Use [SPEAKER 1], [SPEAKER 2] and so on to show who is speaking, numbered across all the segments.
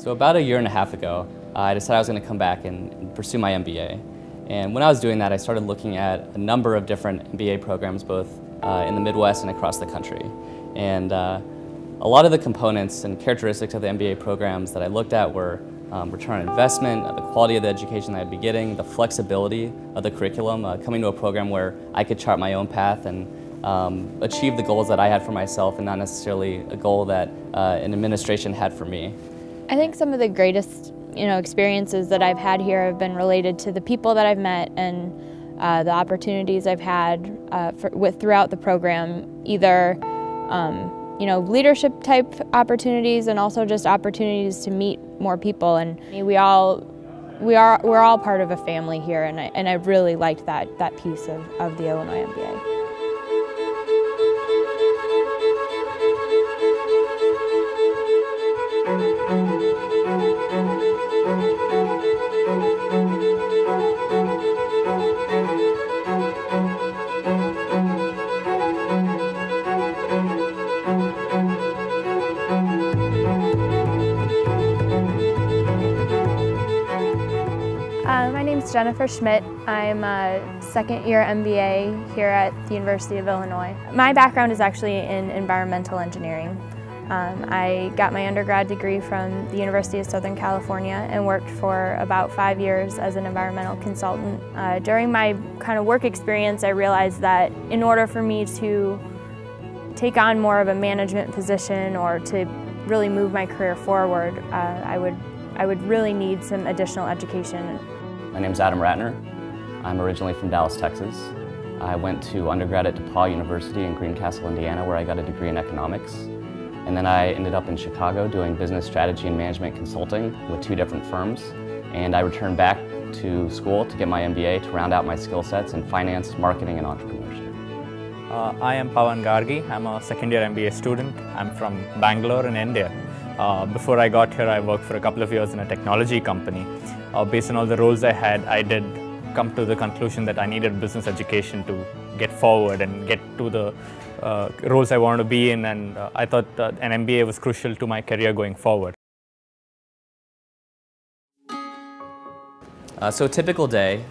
[SPEAKER 1] So about a year and a half ago, I decided I was going to come back and pursue my MBA. And when I was doing that, I started looking at a number of different MBA programs, both in the Midwest and across the country. And a lot of the components and characteristics of the MBA programs that I looked at were return on investment, the quality of the education that I'd be getting, the flexibility of the curriculum, coming to a program where I could chart my own path and achieve the goals that I had for myself and not necessarily a goal that an administration had for me.
[SPEAKER 2] I think some of the greatest experiences that I've had here have been related to the people that I've met and the opportunities I've had throughout the program, either leadership type opportunities and also just opportunities to meet more people. And we're all part of a family here, and I really liked that piece of the Illinois MBA.
[SPEAKER 3] My name's Jennifer Schmidt. I'm a second-year MBA here at the University of Illinois. My background is actually in environmental engineering. I got my undergrad degree from the University of Southern California and worked for about 5 years as an environmental consultant. During my kind of work experience, I realized that in order for me to take on more of a management position or to really move my career forward, I would really need some additional education.
[SPEAKER 1] My name's Adam Ratner. I'm originally from Dallas, Texas. I went to undergrad at DePauw University in Greencastle, Indiana, where I got a degree in economics. And then I ended up in Chicago doing business strategy and management consulting with 2 different firms. And I returned back to school to get my MBA to round out my skill sets in finance, marketing, and entrepreneurship.
[SPEAKER 4] I am Pawan Gargi. I'm a second-year MBA student. I'm from Bangalore in India. Before I got here, I worked for a couple of years in a technology company. Based on all the roles I had, I did come to the conclusion that I needed business education to get forward and get to the roles I wanted to be in, and I thought an MBA was crucial to my career going forward.
[SPEAKER 1] So a typical day,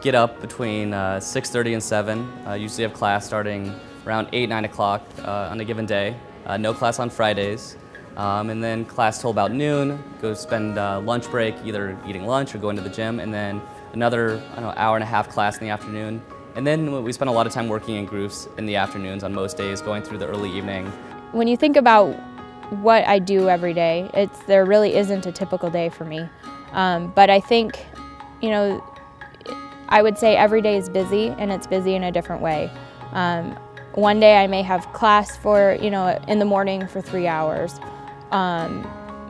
[SPEAKER 1] get up between 6:30 and 7. Usually have class starting around 8, 9 o'clock on a given day. No class on Fridays. And then class till about noon, go spend lunch break either eating lunch or going to the gym, and then another hour and a half class in the afternoon. And then we spend a lot of time working in groups in the afternoons on most days, going through the early evening.
[SPEAKER 2] When you think about what I do every day, there really isn't a typical day for me. But I think, I would say every day is busy, and it's busy in a different way. One day I may have class for, in the morning for 3 hours.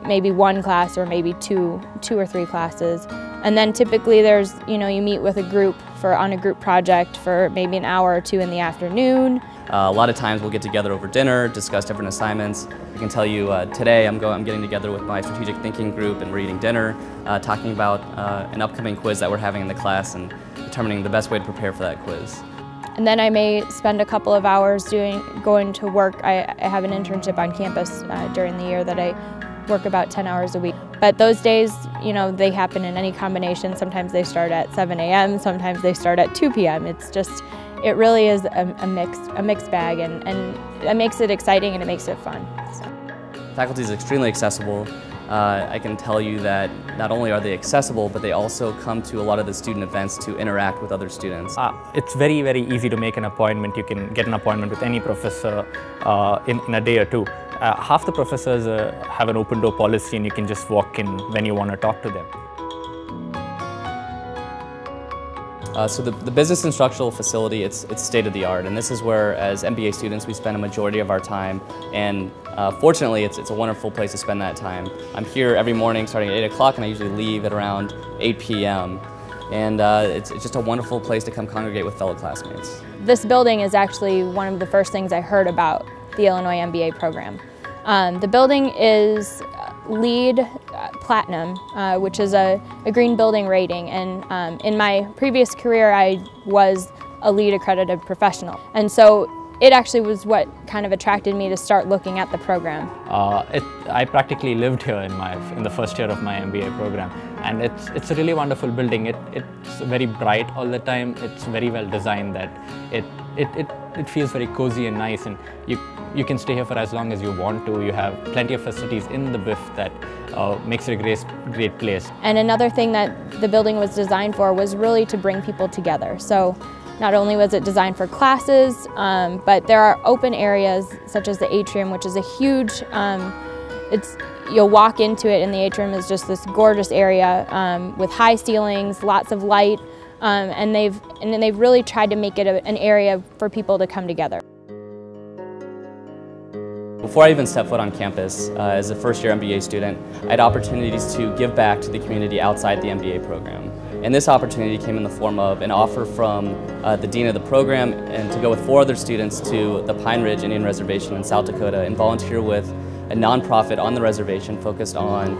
[SPEAKER 2] Maybe 1 class or maybe two or 3 classes. And then typically there's, you meet with a group on a group project for maybe an hour or 2 in the afternoon.
[SPEAKER 1] A lot of times we'll get together over dinner, discuss different assignments. I can tell you today I'm getting together with my strategic thinking group and we're eating dinner, talking about an upcoming quiz that we're having in the class and determining the best way to prepare for that quiz.
[SPEAKER 2] And then I may spend a couple of hours going to work. I have an internship on campus during the year that I work about 10 hours a week. But those days, they happen in any combination. Sometimes they start at 7 a.m., sometimes they start at 2 p.m. It really is a mixed bag, and it makes it exciting and it makes it fun. So.
[SPEAKER 1] Faculty is extremely accessible. I can tell you that not only are they accessible, but they also come to a lot of the student events to interact with other students.
[SPEAKER 4] It's very, very easy to make an appointment. You can get an appointment with any professor in a day or 2. Half the professors have an open door policy and you can just walk in when you want to talk to them.
[SPEAKER 1] So the business instructional facility, it's state-of-the-art, and this is where, as MBA students, we spend a majority of our time, and fortunately, it's a wonderful place to spend that time. I'm here every morning starting at 8 o'clock, and I usually leave at around 8 p.m. And it's just a wonderful place to come congregate with fellow classmates.
[SPEAKER 2] This building is actually one of the first things I heard about the Illinois MBA program. The building is LEED Platinum, which is a green building rating, and in my previous career I was a LEED accredited professional. And so it actually was what kind of attracted me to start looking at the program.
[SPEAKER 4] I practically lived here in the first year of my MBA program, and it's a really wonderful building. It's very bright all the time. It's very well designed that it feels very cozy and nice, and you can stay here for as long as you want to. You have plenty of facilities in the BIF that makes it a great place.
[SPEAKER 2] And another thing that the building was designed for was really to bring people together. So not only was it designed for classes, but there are open areas such as the atrium, which is a huge, you'll walk into it and the atrium is just this gorgeous area with high ceilings, lots of light, and they've really tried to make it an area for people to come together.
[SPEAKER 1] Before I even stepped foot on campus, as a first-year MBA student, I had opportunities to give back to the community outside the MBA program. And this opportunity came in the form of an offer from the dean of the program and to go with 4 other students to the Pine Ridge Indian Reservation in South Dakota and volunteer with a nonprofit on the reservation focused on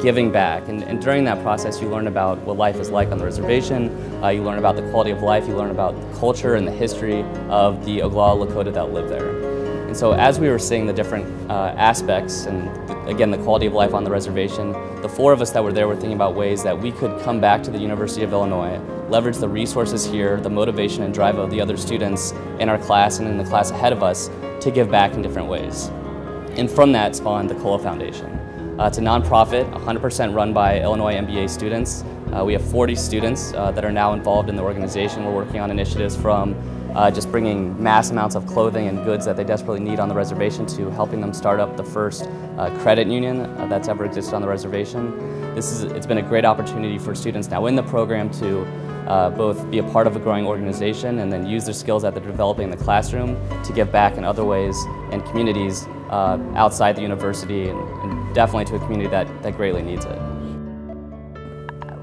[SPEAKER 1] giving back. And during that process, you learn about what life is like on the reservation, you learn about the quality of life, you learn about the culture and the history of the Oglala Lakota that live there. And so as we were seeing the different aspects and again the quality of life on the reservation, the 4 of us that were there were thinking about ways that we could come back to the University of Illinois, leverage the resources here, the motivation and drive of the other students in our class and in the class ahead of us to give back in different ways. And from that spawned the COLA Foundation. It's a nonprofit, 100% run by Illinois MBA students. We have 40 students that are now involved in the organization. We're working on initiatives from just bringing mass amounts of clothing and goods that they desperately need on the reservation to helping them start up the first credit union that's ever existed on the reservation. It's been a great opportunity for students now in the program to both be a part of a growing organization and then use their skills that they're developing in the classroom to give back in other ways and communities outside the university and definitely to a community that greatly needs it.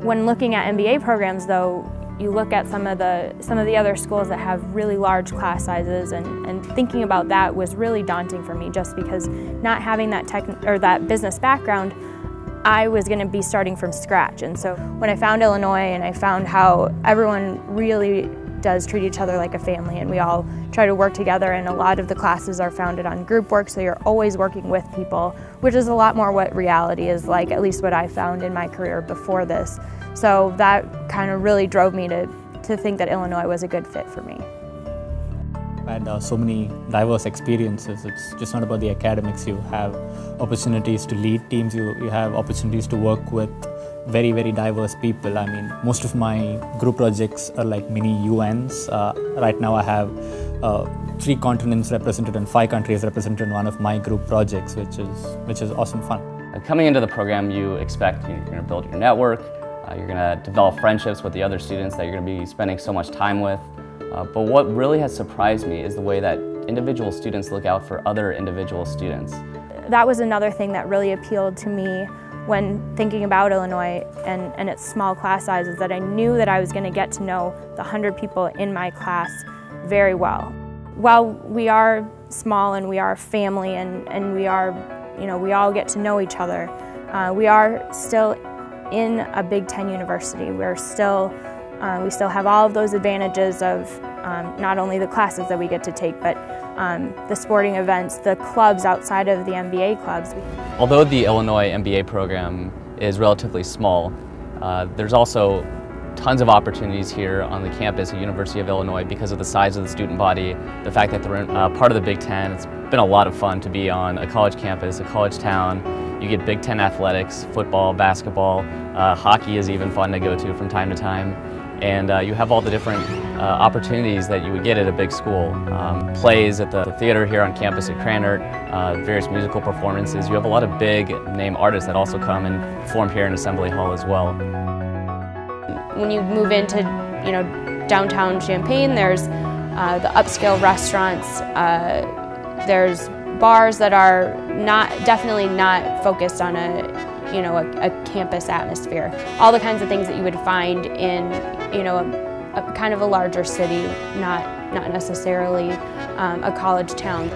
[SPEAKER 3] When looking at MBA programs though, you look at some of the other schools that have really large class sizes, and thinking about that was really daunting for me, just because not having that business background, I was going to be starting from scratch. And so when I found Illinois and I found how everyone really does treat each other like a family, and we all try to work together, and a lot of the classes are founded on group work, so you're always working with people, which is a lot more what reality is like, at least what I found in my career before this. So that kind of really drove me to think that Illinois was a good fit for me.
[SPEAKER 4] I had so many diverse experiences. It's just not about the academics. You have opportunities to lead teams, you have opportunities to work with very, very diverse people. I mean, most of my group projects are like mini UNs. Right now I have 3 continents represented and 5 countries represented in one of my group projects, which is awesome fun.
[SPEAKER 1] Coming into the program, you expect you're going to build your network, you're going to develop friendships with the other students that you're going to be spending so much time with. But what really has surprised me is the way that individual students look out for other individual students.
[SPEAKER 3] That was another thing that really appealed to me when thinking about Illinois and its small class sizes, that I knew that I was going to get to know the 100 people in my class very well. While we are small and we are family and we are, we all get to know each other, we are still in a Big Ten university. We still have all of those advantages of not only the classes that we get to take, but the sporting events, the clubs outside of the MBA clubs.
[SPEAKER 1] Although the Illinois MBA program is relatively small, there's also tons of opportunities here on the campus at University of Illinois because of the size of the student body, the fact that they're part of the Big Ten. It's been a lot of fun to be on a college campus, a college town. You get Big Ten athletics, football, basketball, hockey is even fun to go to from time to time. And you have all the different opportunities that you would get at a big school. Plays at the theater here on campus at Cranert, various musical performances. You have a lot of big name artists that also come and perform here in Assembly Hall as well.
[SPEAKER 2] When you move into downtown Champaign, there's the upscale restaurants, there's bars that are definitely not focused on a campus atmosphere. All the kinds of things that you would find in a kind of a larger city, not necessarily a college town.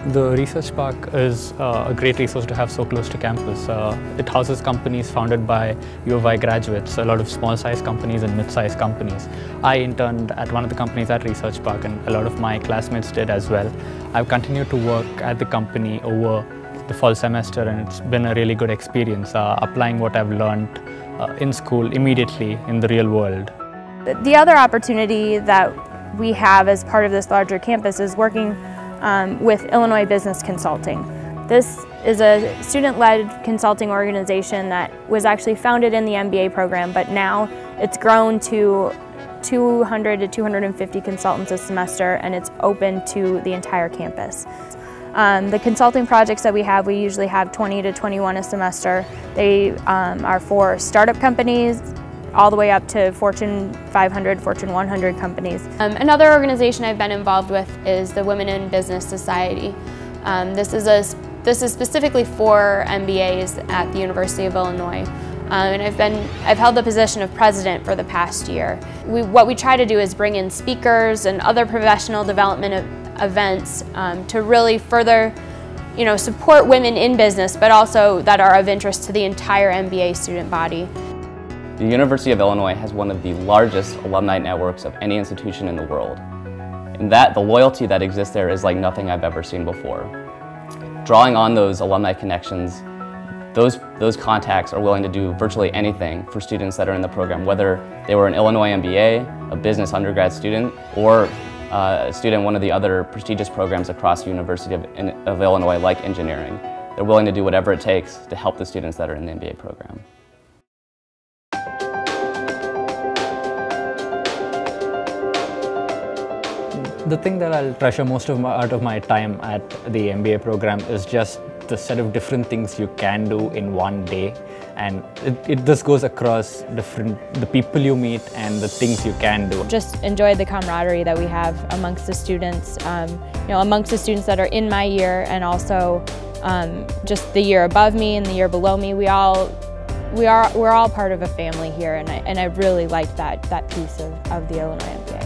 [SPEAKER 4] The Research Park is a great resource to have so close to campus. It houses companies founded by U of I graduates, a lot of small-sized companies and mid-sized companies. I interned at one of the companies at Research Park, and a lot of my classmates did as well. I've continued to work at the company over the fall semester, and it's been a really good experience, applying what I've learned in school immediately in the real world.
[SPEAKER 3] The other opportunity that we have as part of this larger campus is working with Illinois Business Consulting. This is a student-led consulting organization that was actually founded in the MBA program, but now it's grown to 200 to 250 consultants a semester, and it's open to the entire campus. The consulting projects that we usually have 20 to 21 a semester. They are for startup companies, all the way up to Fortune 500, Fortune 100 companies.
[SPEAKER 2] Another organization I've been involved with is the Women in Business Society. This is specifically for MBAs at the University of Illinois. And I've held the position of president for the past year. What we try to do is bring in speakers and other professional development events to really further support women in business, but also that are of interest to the entire MBA student body.
[SPEAKER 1] The University of Illinois has one of the largest alumni networks of any institution in the world. And the loyalty that exists there is like nothing I've ever seen before. Drawing on those alumni connections, those contacts are willing to do virtually anything for students that are in the program, whether they were an Illinois MBA, a business undergrad student, or a student in one of the other prestigious programs across the University of Illinois, like engineering. They're willing to do whatever it takes to help the students that are in the MBA program.
[SPEAKER 4] The thing that I'll treasure most out of my time at the MBA program is just the set of different things you can do in one day, and this goes across the people you meet and the things you can do.
[SPEAKER 2] Just enjoy the camaraderie that we have amongst the students, amongst the students that are in my year, and also just the year above me and the year below me. We're all part of a family here, and I really liked that piece of the Illinois MBA.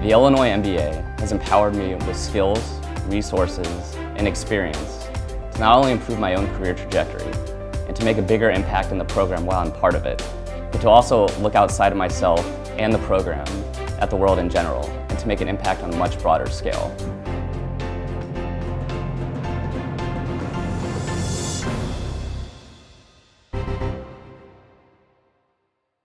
[SPEAKER 1] The Illinois MBA has empowered me with skills, resources, and experience to not only improve my own career trajectory and to make a bigger impact in the program while I'm part of it, but to also look outside of myself and the program at the world in general and to make an impact on a much broader scale.